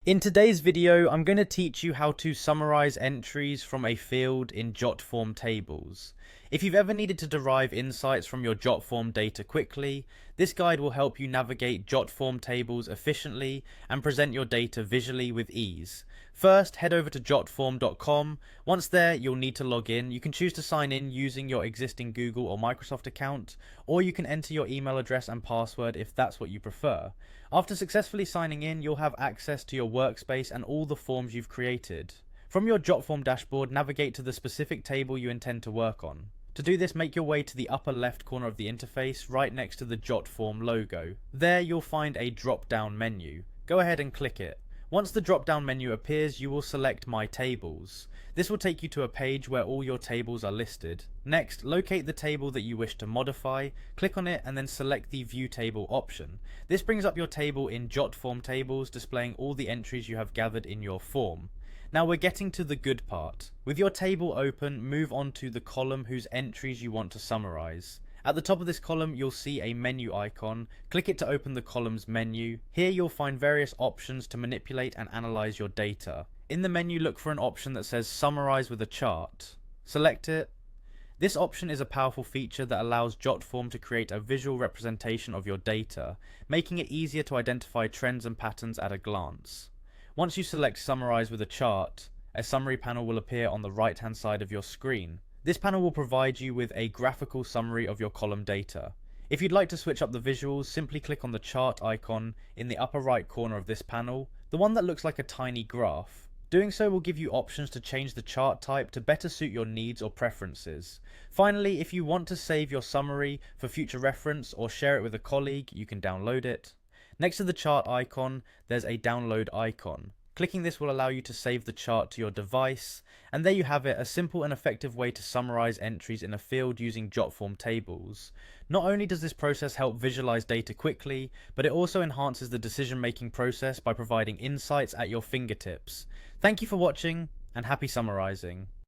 In today's video, I'm going to teach you how to summarize entries from a field in Jotform tables. If you've ever needed to derive insights from your Jotform data quickly, this guide will help you navigate Jotform tables efficiently and present your data visually with ease. First, head over to jotform.com. Once there, you'll need to log in. You can choose to sign in using your existing Google or Microsoft account, or you can enter your email address and password if that's what you prefer. After successfully signing in, you'll have access to your workspace and all the forms you've created. From your Jotform dashboard, navigate to the specific table you intend to work on. To do this, make your way to the upper left corner of the interface, right next to the Jotform logo. There you'll find a drop-down menu. Go ahead and click it. Once the drop-down menu appears, you will select My Tables. This will take you to a page where all your tables are listed. Next, locate the table that you wish to modify, click on it and then select the View Table option. This brings up your table in Jotform tables, displaying all the entries you have gathered in your form. Now we're getting to the good part. With your table open, move on to the column whose entries you want to summarize. At the top of this column, you'll see a menu icon. Click it to open the column's menu. Here you'll find various options to manipulate and analyze your data. In the menu, look for an option that says Summarize with a chart. Select it. This option is a powerful feature that allows Jotform to create a visual representation of your data, making it easier to identify trends and patterns at a glance. Once you select Summarize with a chart, a summary panel will appear on the right-hand side of your screen. This panel will provide you with a graphical summary of your column data. If you'd like to switch up the visuals, simply click on the chart icon in the upper right corner of this panel, the one that looks like a tiny graph. Doing so will give you options to change the chart type to better suit your needs or preferences. Finally, if you want to save your summary for future reference or share it with a colleague, you can download it. Next to the chart icon, there's a download icon. Clicking this will allow you to save the chart to your device, and there you have it, a simple and effective way to summarize entries in a field using Jotform tables. Not only does this process help visualize data quickly, but it also enhances the decision-making process by providing insights at your fingertips. Thank you for watching, and happy summarizing.